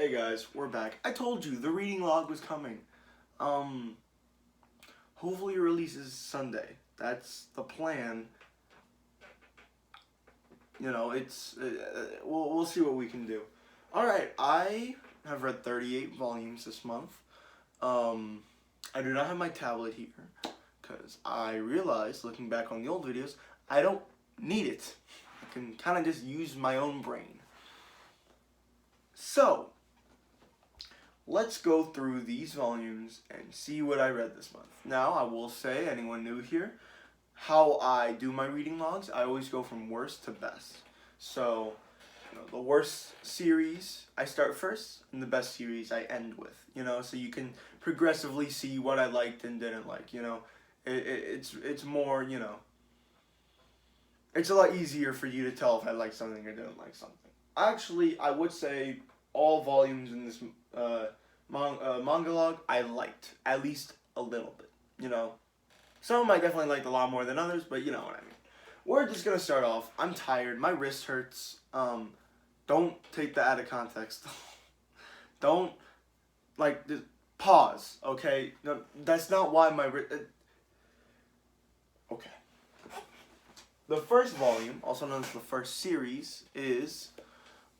Hey guys, we're back. I told you the reading log was coming. Um, Hopefully it releases Sunday. That's the plan. You know, we'll see what we can do. All right, I have read 38 volumes this month. Um, I do not have my tablet here because I realized, looking back on the old videos, I don't need it. I can kind of just use my own brain. So, let's go through these volumes and see what I read this month. Now, I will say, anyone new here, how I do my reading logs, I always go from worst to best. So, the worst series I start first, and the best series I end with. So you can progressively see what I liked and didn't like. It's more. It's a lot easier for you to tell if I liked something or didn't like something. Actually, I would say all volumes in this manga log I liked at least a little bit. Some I definitely liked a lot more than others, but you know what I mean. We're just gonna start off. I'm tired. My wrist hurts. Don't take that out of context. Don't just pause. Okay, no, that's not why my wrist. Okay. The first volume, also known as the first series, is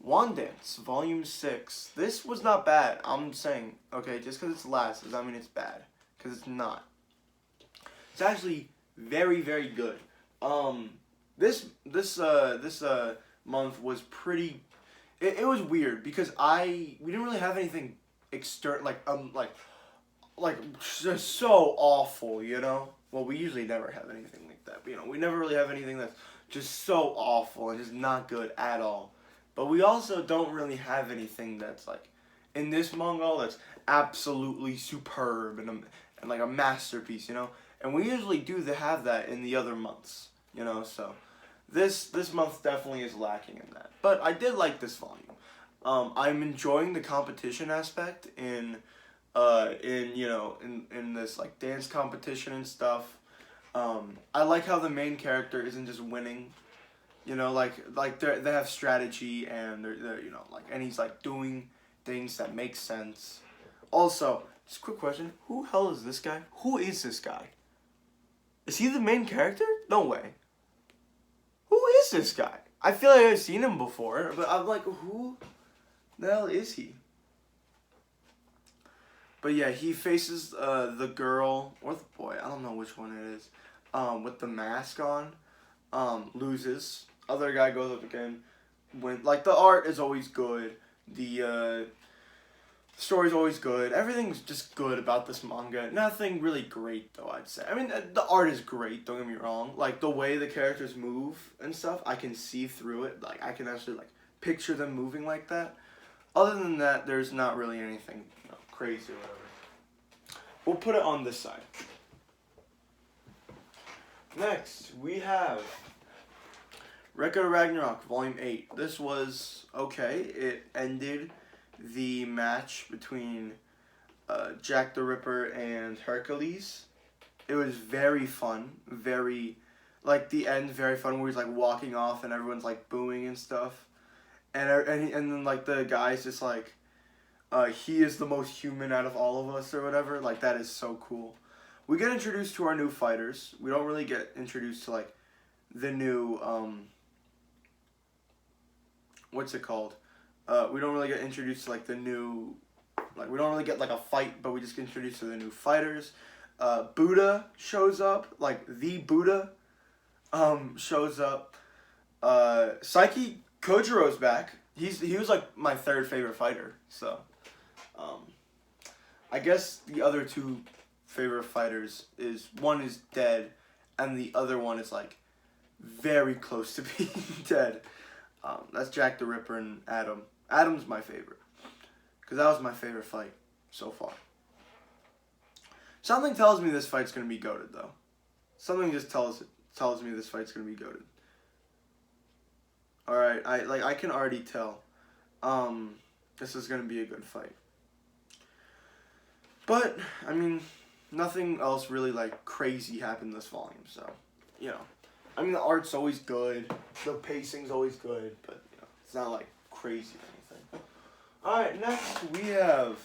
Wandance, Volume 6. This was not bad. I'm saying, okay, just because it's last does not mean it's bad, because it's not. It's actually very, very good. This month was pretty. It was weird because we didn't really have anything external like just so awful. Well, we usually never have anything like that. But, we never really have anything that's just so awful and just not good at all. But we also don't really have anything that's like in this manga that's absolutely superb and like a masterpiece. And we usually do have that in the other months. So this month definitely is lacking in that. But I did like this volume. I'm enjoying the competition aspect in this like dance competition and stuff. I like how the main character isn't just winning. They have strategy and they're and he's like doing things that make sense. Also, just a quick question: who the hell is this guy? Who is this guy? Is he the main character? No way. Who is this guy? I feel like I've seen him before, but I'm like, who the hell is he? But yeah, he faces the girl or the boy. I don't know which one it is. With the mask on, loses. Other guy goes up again. The art is always good. The story's always good. Everything's just good about this manga. Nothing really great though, I'd say. I mean, the art is great. Don't get me wrong. Like the way the characters move and stuff, I can see through it. Like I can actually picture them moving like that. Other than that, there's not really anything crazy or whatever. We'll put it on this side. Next, we have Record of Ragnarok, Volume 8. This was okay. It ended the match between Jack the Ripper and Hercules. It was very fun. Very, the end, very fun where he's walking off and everyone's booing and stuff. And then the guy's just he is the most human out of all of us or whatever. That is so cool. We get introduced to our new fighters. We don't really get introduced to the new what's it called? We don't really get introduced to the new we don't really get a fight, but we just get introduced to the new fighters. Buddha shows up, the Buddha shows up. Saiki Kojiro's back. He was my third favorite fighter, so I guess the other two favorite fighters is one is dead and the other one is very close to being dead. That's Jack the Ripper and Adam. Adam's my favorite because that was my favorite fight so far. Something tells me this fight's gonna be goated though. Something just tells me this fight's gonna be goated. All right, I can already tell. This is gonna be a good fight. But I mean, nothing else really crazy happened this volume, so I mean the art's always good, the pacing's always good, but it's not crazy or anything. Alright, next we have.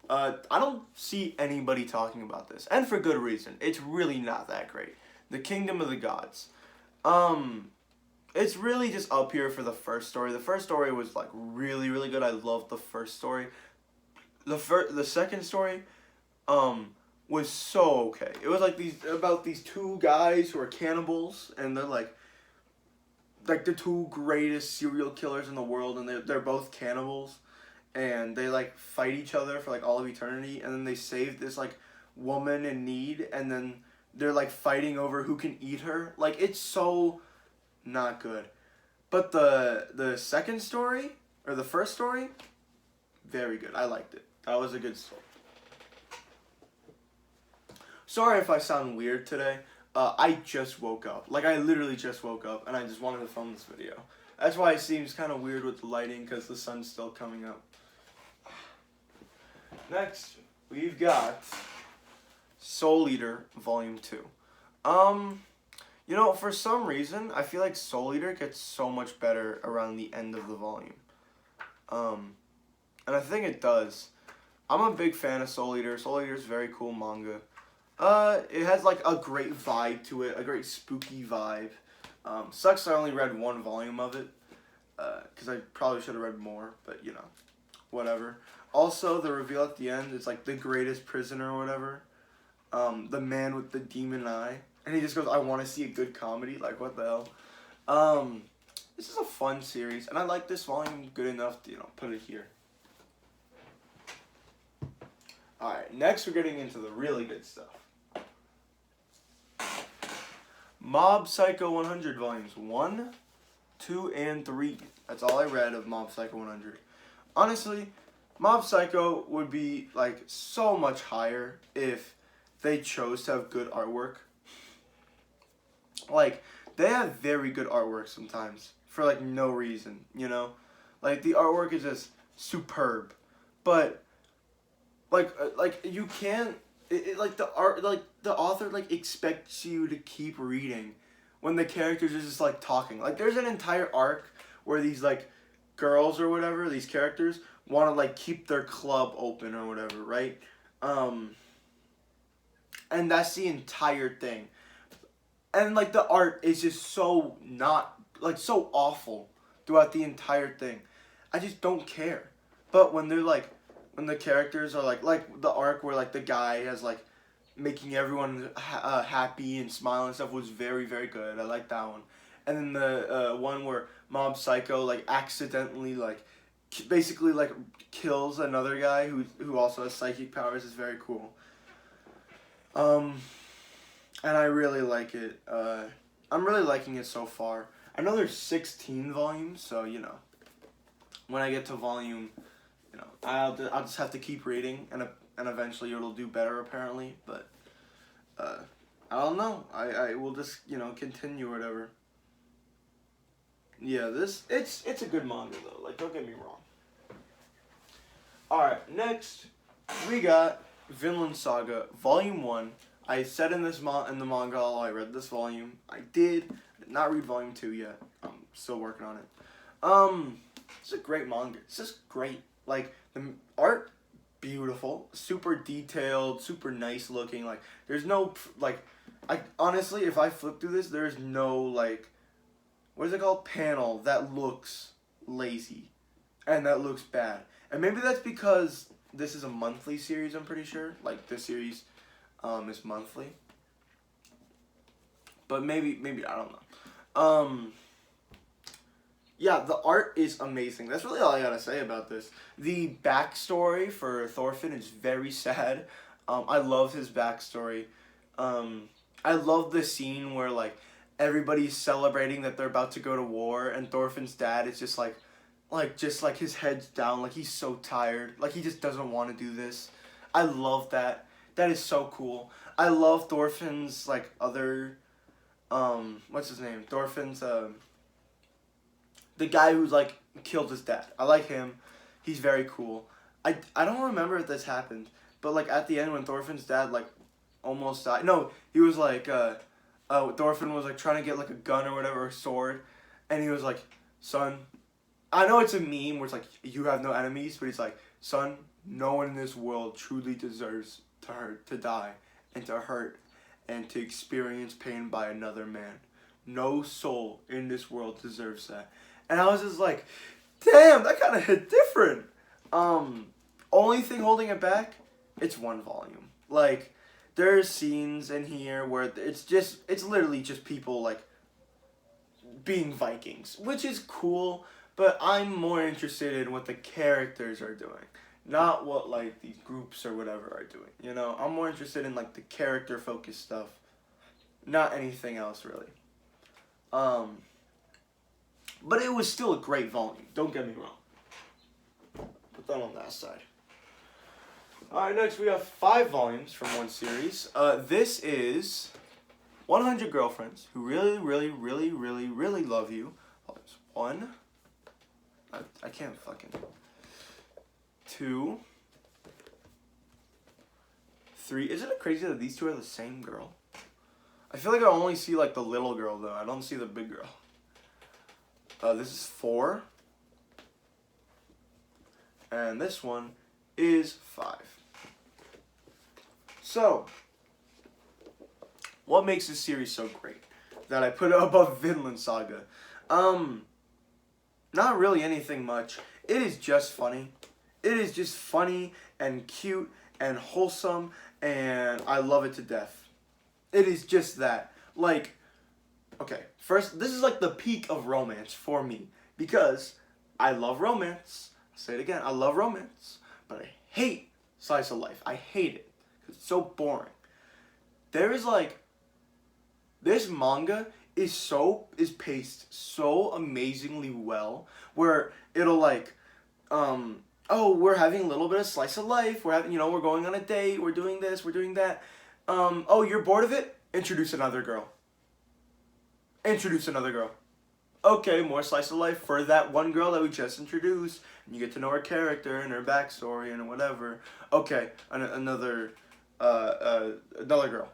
I don't see anybody talking about this, and for good reason. It's really not that great. The Kingdom of the Gods. It's really just up here for the first story. The first story was like really, really good. I loved the first story. The second story, was so okay. It was like these two guys who are cannibals, and they're like the two greatest serial killers in the world, and they're both cannibals, and they like fight each other for like all of eternity, and then they save this like woman in need, and then they're like fighting over who can eat her. Like, it's so not good. But the second story, or the first story, very good. I liked it. That was a good story. Sorry if I sound weird today. I just woke up. Like, I literally just woke up, and I just wanted to film this video. That's why it seems kind of weird with the lighting, because the sun's still coming up. Next, we've got Soul Eater Volume 2. You know, for some reason, I feel like Soul Eater gets so much better around the end of the volume. And I think it does. I'm a big fan of Soul Eater. Soul Eater is a very cool manga. It has like a great vibe to it, a great spooky vibe. Sucks I only read one volume of it, because I probably should have read more, but you know, whatever. Also, the reveal at the end is like the greatest prisoner or whatever. The man with the demon eye. And he just goes, I want to see a good comedy. Like, what the hell? This is a fun series, and I like this volume good enough to, you know, put it here. Alright, next we're getting into the really good stuff. Mob Psycho 100 volumes 1, 2, and 3. That's all I read of Mob Psycho 100. Honestly, Mob Psycho would be like so much higher if they chose to have good artwork. Like, they have very good artwork sometimes for like no reason, you know? Like, the artwork is just superb. But like you can't like the art, like the author like expects you to keep reading when the characters are just like talking. Like, there's an entire arc where these like girls or whatever, these characters want to like keep their club open or whatever, right? And that's the entire thing. And like the art is just so not like so awful throughout the entire thing. I just don't care. But when they're like when the characters are like the arc where like the guy has like making everyone happy and smile and stuff was very, very good. I like that one. And then the one where Mob Psycho like accidentally like basically like kills another guy who also has psychic powers is very cool. And I really like it. I'm really liking it so far. I know there's 16 volumes, so you know, when I get to volume, you know, I'll just have to keep reading, and eventually it'll do better apparently. But I don't know. I will just, you know, continue or whatever. Yeah, it's a good manga though. Like, don't get me wrong. All right, next we got Vinland Saga Volume 1. I said in the manga, I read this volume. I did not read Volume 2 yet. I'm still working on it. It's a great manga. It's just great. Like, the art, beautiful, super detailed, super nice looking. Like, there's no like, I honestly, if I flip through this, there's no like, what is it called, panel that looks lazy, and that looks bad. And maybe that's because this is a monthly series. I'm pretty sure. Like, this series. Is monthly, but maybe I don't know. Yeah, the art is amazing. That's really all I gotta say about this. The backstory for Thorfinn is very sad. I love his backstory. I love the scene where like everybody's celebrating that they're about to go to war, and Thorfinn's dad is just like his head's down, like he's so tired, like he just doesn't want to do this. I love that. That is so cool. I love Thorfinn's like other, what's his name? Thorfinn's the guy who's like killed his dad. I like him. He's very cool. I don't remember if this happened, but like at the end when Thorfinn's dad like almost died. No, he was like Thorfinn was like trying to get like a gun or whatever, a sword, and he was like, son, I know it's a meme where it's like you have no enemies, but he's like, son, no one in this world truly deserves to die and to hurt and to experience pain by another man. No soul in this world deserves that. And I was just like, damn, that kind of hit different. Only thing holding it back, it's one volume. Like, there's scenes in here where it's literally just people like being Vikings, which is cool, but I'm more interested in what the characters are doing, not what like these groups or whatever are doing. You know, I'm more interested in like the character focused stuff, not anything else really. Um, but it was still a great volume. Don't get me wrong. Put that on that side. All right, next we have 5 volumes from one series. This is 100 Girlfriends Who Really, Really, Really, Really, Really Love You. One. I can't fucking. 2. 3. Isn't it crazy that these two are the same girl? I feel like I only see like the little girl though. I don't see the big girl. This is 4. And this one is 5. So, what makes this series so great that I put it above Vinland Saga? Not really anything much. It is just funny. It is just funny and cute and wholesome, and I love it to death. It is just that. Like, okay, first, this is like the peak of romance for me because I love romance. I'll say it again. I love romance, but I hate slice of life. I hate it because it's so boring. There is like, this manga is paced so amazingly well where it'll like, oh, we're having a little bit of slice of life. We're having, we're going on a date. We're doing this. We're doing that. Oh, you're bored of it? Introduce another girl. Introduce another girl. Okay, more slice of life for that one girl that we just introduced. And you get to know her character and her backstory and whatever. Okay, another girl.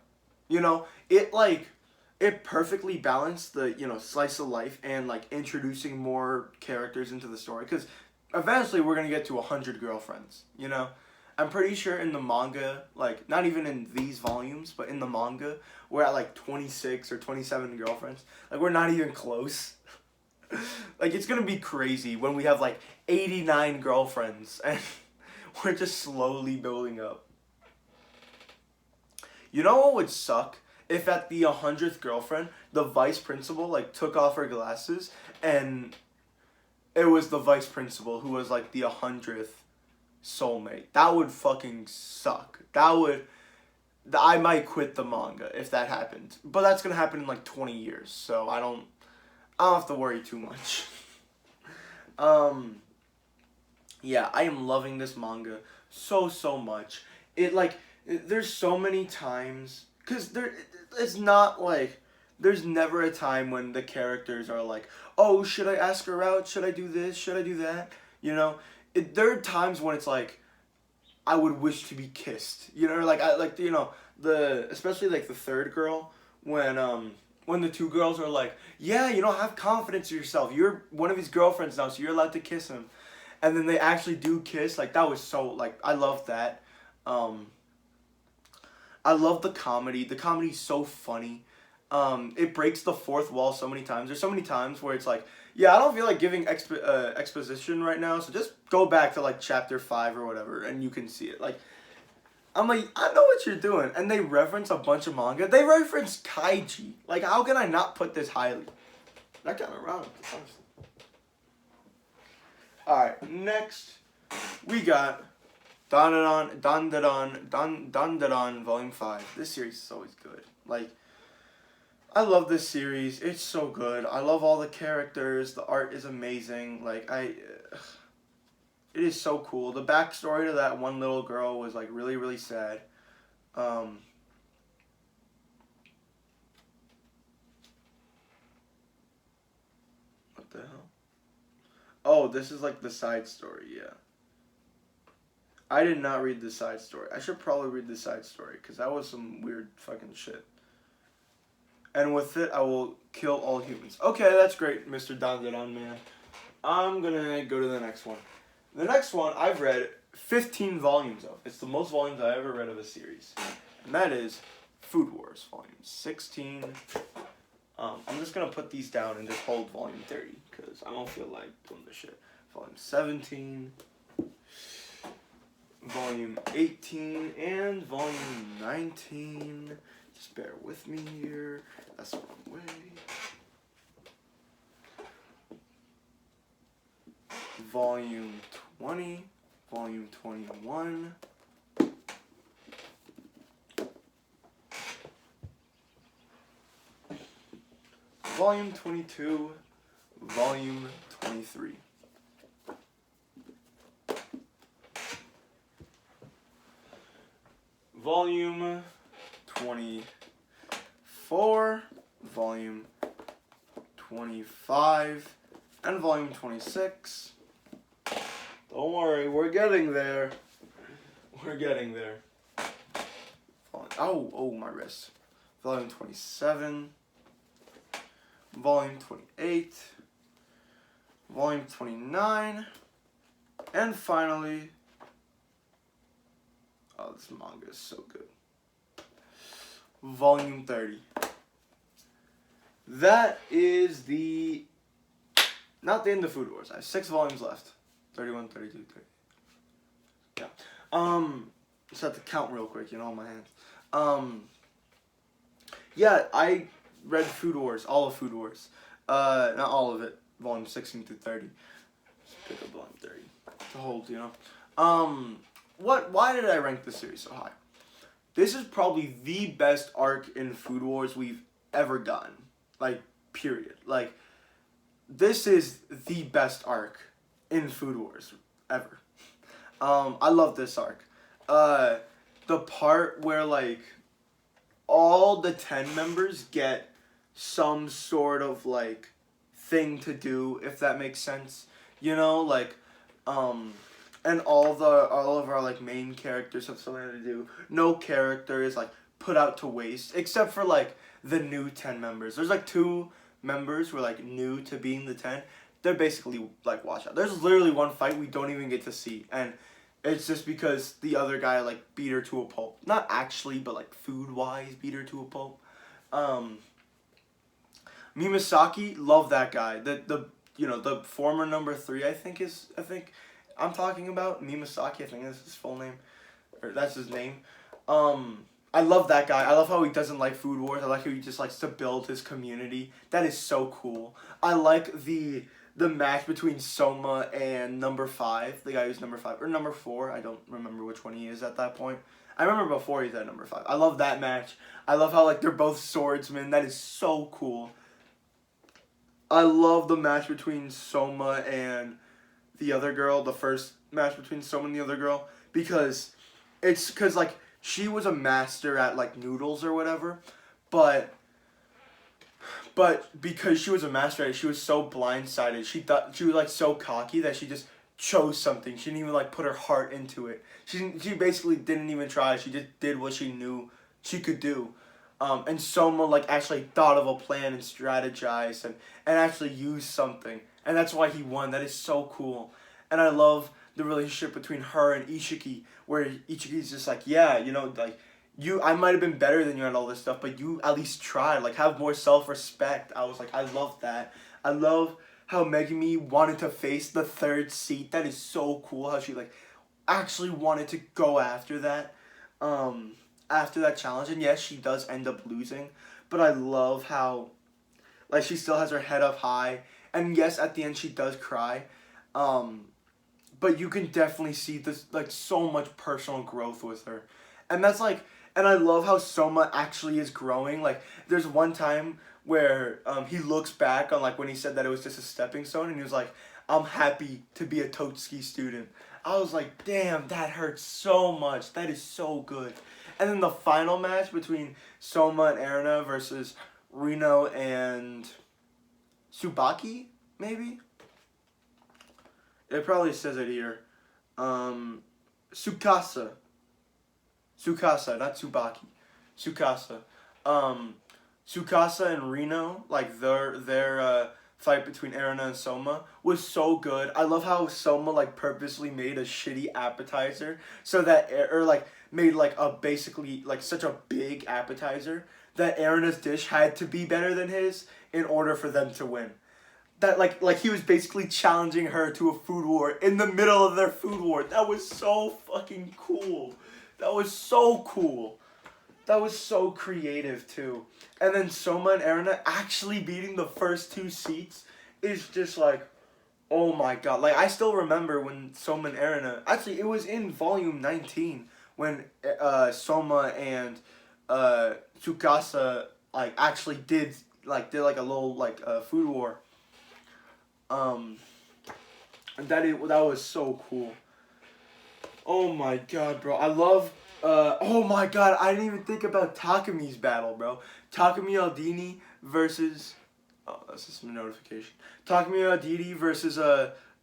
It perfectly balanced the, slice of life and like introducing more characters into the story. Because eventually we're going to get to 100 girlfriends, I'm pretty sure in the manga, like, not even in these volumes, but in the manga, we're at like 26 or 27 girlfriends. Like, we're not even close. Like, it's going to be crazy when we have like 89 girlfriends and we're just slowly building up. You know what would suck? If at the 100th girlfriend, the vice principal, like, took off her glasses and it was the vice principal who was, like, the 100th soulmate. That would fucking suck. I might quit the manga if that happened. But that's gonna happen in, like, 20 years, so I don't have to worry too much. Yeah, I am loving this manga so much. There's so many times, because it's not like, there's never a time when the characters are like, oh, should I ask her out? Should I do this? Should I do that? There are times when it's like, I would wish to be kissed. Especially like the third girl, when the two girls are like, yeah, have confidence in yourself. You're one of his girlfriends now, so you're allowed to kiss him. And then they actually do kiss. Like, that was so, like, I love that. I love the comedy. The comedy's so funny. It breaks the fourth wall so many times. There's so many times where it's like, yeah, I don't feel like giving exposition right now, so just go back to like chapter 5 or whatever, and you can see it. Like, I'm like, I know what you're doing. And they reference a bunch of manga. They reference Kaiji. Like, how can I not put this highly? That kind of wrong, honestly. Alright, next we got Dandadan Volume 5. This series is always good. Like, I love this series. It's so good. I love all the characters. The art is amazing. Like, it is so cool. The backstory to that one little girl was, like, really, really sad. What the hell? Oh, this is, like, the side story, yeah. I did not read the side story. I should probably read the side story, because that was some weird fucking shit. And with it, I will kill all humans. Okay, that's great, Mr. Dandadan, man. I'm gonna go to the next one. The next one I've read 15 volumes of. It's the most volumes I ever read of a series. And that is Food Wars, volume 16. I'm just gonna put these down and just hold volume 30, because I don't feel like doing this shit. Volume 17, volume 18, and volume 19. Just bear with me here. That's the wrong way. Volume 20, volume 21, volume 22, volume 23. Volume 24, volume 25, and volume 26. Don't worry, we're getting there. We're getting there. Oh, my wrist. Volume 27, volume 28, volume 29, and finally, oh, this manga is so good, volume 30. That is not the end of Food Wars. I have 6 volumes left. 31, 32, 30. Yeah. Just have to count real quick, on my hands. Yeah, I read Food Wars, all of Food Wars. Not all of it, volume 16 through 30. Just pick up volume 30 to hold, Why did I rank this series so high? This is probably the best arc in Food Wars we've ever gotten. Period. This is the best arc in Food Wars ever. I love this arc. The part where all the 10 members get some sort of thing to do, if that makes sense. And all of our main characters have something to do. No character is put out to waste, except for the new 10 members. There's 2 members who are new to being the 10. They're basically watch out. There's literally one fight we don't even get to see, and it's just because the other guy beat her to a pulp. Not actually, but food wise beat her to a pulp. Mimasaki, love that guy. The former number 3 I think I'm talking about. Mimasaki, I think that's his full name. Or that's his name. I love that guy. I love how he doesn't like Food Wars. I like how he just likes to build his community. That is so cool. I like the match between Soma and number 5, the guy who's number 5, or number 4, I don't remember which one he is at that point. I remember before he's at number 5. I love that match. I love how they're both swordsmen. That is so cool. I love the match between Soma and the other girl, the first match between Soma and the other girl, because she was a master at noodles or whatever, but because she was a master at it, she was so blindsided. She thought she was so cocky that she just chose something. She didn't even put her heart into it. She basically didn't even try. She just did what she knew she could do. And Soma actually thought of a plan and strategized and actually used something. And that's why he won. That is so cool. And I love the relationship between her and Ishiki, where Ishiki's just I might have been better than you at all this stuff, but you at least tried. Have more self-respect. I was I love that. I love how Megumi wanted to face the 3rd seat. That is so cool how she actually wanted to go after that. After that challenge. And yes, she does end up losing, but I love how she still has her head up high. And yes, at the end she does cry. But you can definitely see this so much personal growth with her. And that's and I love how Soma actually is growing. There's one time where he looks back on when he said that it was just a stepping stone, and he was I'm happy to be a Totsuki student. I was damn, that hurts so much. That is so good. And then the final match between Soma and Erina versus Rino and Tsubaki, maybe? It probably says it here. Tsukasa, not Tsubaki. Tsukasa. Tsukasa and Rino, their fight between Erina and Soma was so good. I love how Soma like purposely made a shitty appetizer so that or like made like a basically like such a big appetizer that Erina's dish had to be better than his in order for them to win. That like he was basically challenging her to a food war in the middle of their food war. That was so fucking cool. That was so cool. That was so creative too. And then Soma and Erina actually beating the first two seats is just like, oh my god. Like I still remember when Soma and Erina, actually it was in volume 19 when Soma and Tsukasa like actually did like a little like food war. That was so cool. Oh my god, bro. I love oh my god, I didn't even think about Takami's battle, bro. Takami Aldini versus oh, that's just a notification. Takami Aldini versus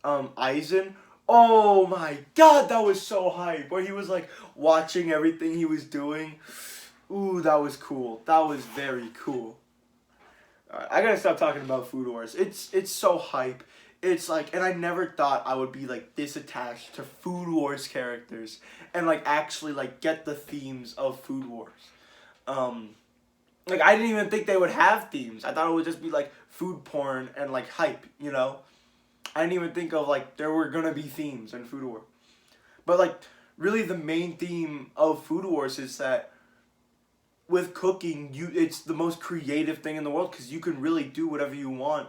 Aizen. Oh my god, that was so hype. Where he was like watching everything he was doing. Ooh, that was cool. That was very cool. Alright, I gotta stop talking about Food Wars. It's so hype. It's like, and I never thought I would be like this attached to Food Wars characters and like actually like get the themes of Food Wars. Like I didn't even think they would have themes. I thought it would just be like food porn and like hype, you know? I didn't even think of like there were gonna be themes in Food War. But like really the main theme of Food Wars is that with cooking, it's the most creative thing in the world because you can really do whatever you want.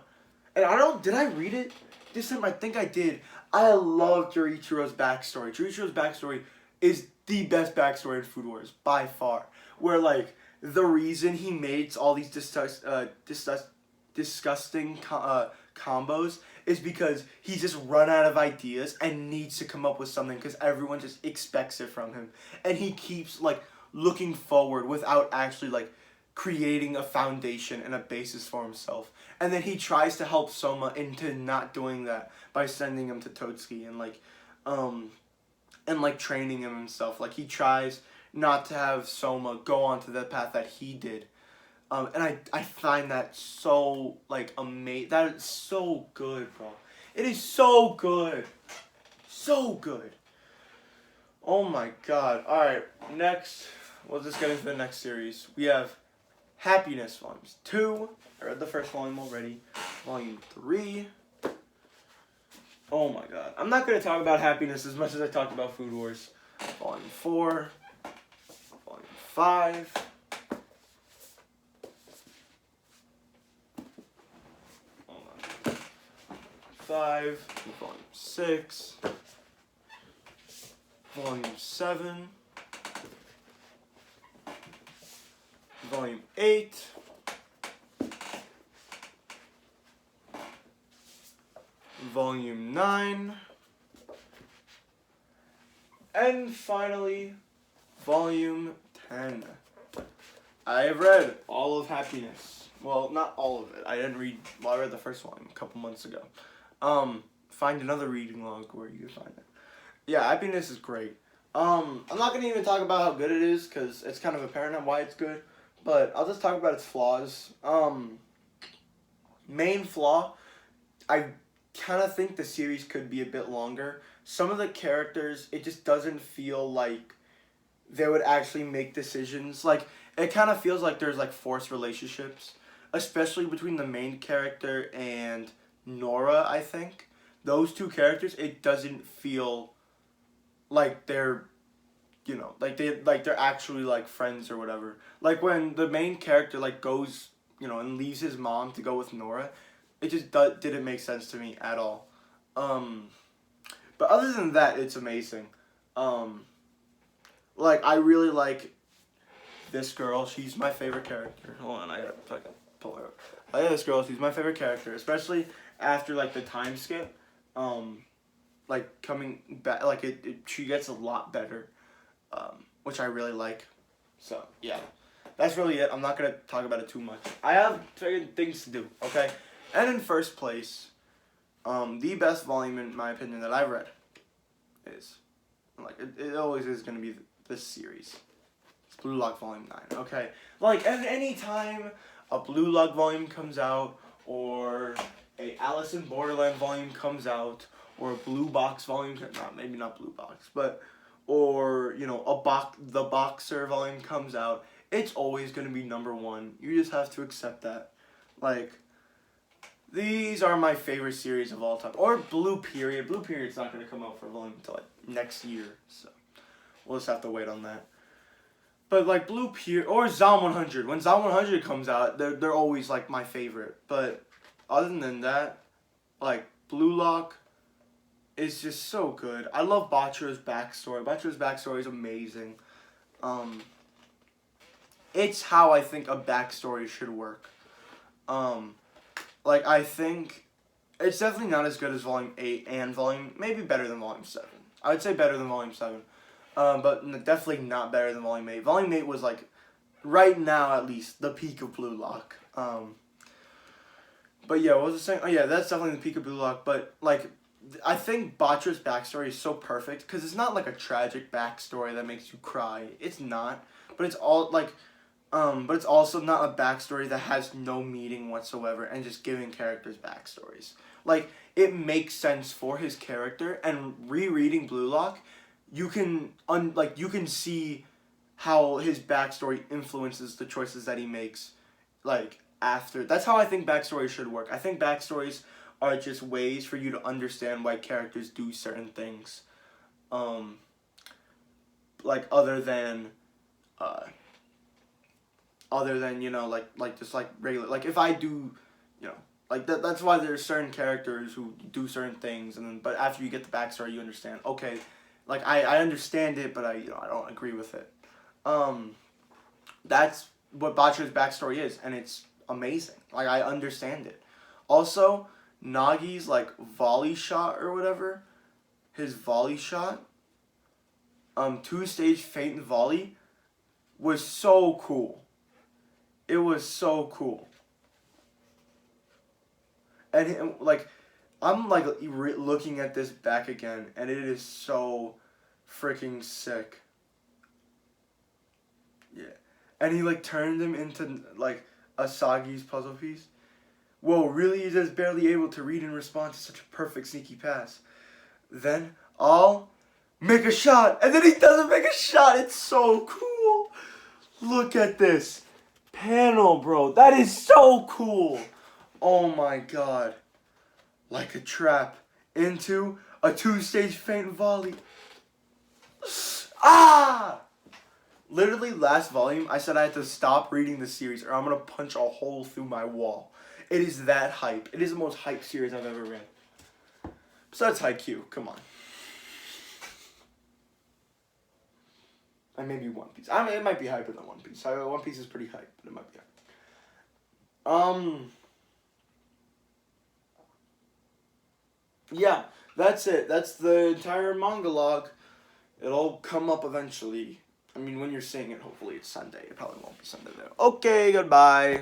And I don't, did I read it this time? I think I did. I love Jorichiro's backstory. Jorichiro's backstory is the best backstory in Food Wars, by far. Where, like, the reason he makes all these disgusting combos is because he's just run out of ideas and needs to come up with something because everyone just expects it from him. And he keeps, like, looking forward without actually, like, creating a foundation and a basis for himself. And then he tries to help Soma into not doing that by sending him to Totsuki and like training him himself. Like he tries not to have Soma go onto the path that he did. And I find that so like amazing. That is so good, bro. It is so good. So good. Oh my god. Alright, next we'll just get into the next series. We have Happiness Volumes 2. I read the first volume already. Volume 3. Oh my god. I'm not going to talk about Happiness as much as I talked about Food Wars. Volume 4. Volume 5. Hold on. 5. Volume 6. Volume 7. Volume 8. Volume 9. And finally, Volume 10. I have read all of Happiness. Well, not all of it. I didn't read, well, I read the first volume a couple months ago. Find another reading log where you can find it. Yeah, Happiness is great. I'm not going to even talk about how good it is, because it's kind of apparent on why it's good. But I'll just talk about its flaws. Main flaw, I kind of think the series could be a bit longer. Some of the characters, it just doesn't feel like they would actually make decisions. Like, it kind of feels like there's, like, forced relationships. Especially between the main character and Nora, I think. Those two characters, it doesn't feel like they're, you know, like they're actually like friends or whatever. Like when the main character like goes, you know, and leaves his mom to go with Nora, it just didn't make sense to me at all. But other than that, it's amazing. Like I really like this girl. She's my favorite character. Hold on, I gotta pull her up. I like this girl. She's my favorite character, especially after like the time skip. Like coming back, like she gets a lot better. Which I really like. So, yeah. That's really it. I'm not going to talk about it too much. I have things to do, okay? And in first place, the best volume, in my opinion, that I've read is, like, it always is going to be this series. It's Blue Lock Volume 9, okay? Like, at any time a Blue Lock volume comes out, or a Alice in Borderland volume comes out, or a Blue Box volume, maybe not Blue Box, but, or, you know, the Boxer volume comes out, it's always going to be number one. You just have to accept that. Like, these are my favorite series of all time. Or Blue Period. Blue Period's not going to come out for volume until, like, next year, so we'll just have to wait on that. But, like, Blue Period, or Zom 100. When Zom 100 comes out, they're always, like, my favorite. But other than that, like, Blue Lock is just so good. I love Batro's backstory. Batro's backstory is amazing. It's how I think a backstory should work. Like, I think it's definitely not as good as Volume 8 and maybe better than Volume 7. I would say better than Volume 7. But definitely not better than Volume 8. Volume 8 was, like, right now at least, the peak of Blue Lock. But yeah, what was I saying? Oh yeah, that's definitely the peak of Blue Lock. But, like, I think Batro's backstory is so perfect because it's not, like, a tragic backstory that makes you cry. It's not. But it's all, like, but it's also not a backstory that has no meaning whatsoever and just giving characters backstories. Like, it makes sense for his character, and rereading Blue Lock, you can you can see how his backstory influences the choices that he makes, like, after. That's how I think backstories should work. I think backstories are just ways for you to understand why characters do certain things. Like, other than, you know, like just, like, regular, like, if I do, you know, like, that's why there's certain characters who do certain things, and then, but after you get the backstory, you understand, okay, like, I understand it, but I don't agree with it. That's what Batro's backstory is, and it's amazing. Like, I understand it. Also, Nagi's, like, volley shot or whatever, his volley shot, 2-stage feint volley, was so cool. It was so cool. And, like, I'm, like, looking at this back again, and it is so freaking sick. Yeah. And he, like, turned him into, like, Asagi's puzzle piece. Whoa, really? He's just barely able to read and respond to such a perfect sneaky pass. Then I'll make a shot, and then he doesn't make a shot. It's so cool. Look at this panel, bro. That is so cool. Oh my god. Like a trap into a 2-stage feint volley. Ah! Literally, last volume, I said I had to stop reading the series or I'm going to punch a hole through my wall. It is that hype. It is the most hype series I've ever read. Besides Haikyuu, come on. And maybe One Piece. I mean, it might be hyper than One Piece. One Piece is pretty hype, but it might be hype. Yeah, that's it. That's the entire manga log. It'll come up eventually. I mean, when you're seeing it, hopefully it's Sunday. It probably won't be Sunday, though. Okay, goodbye.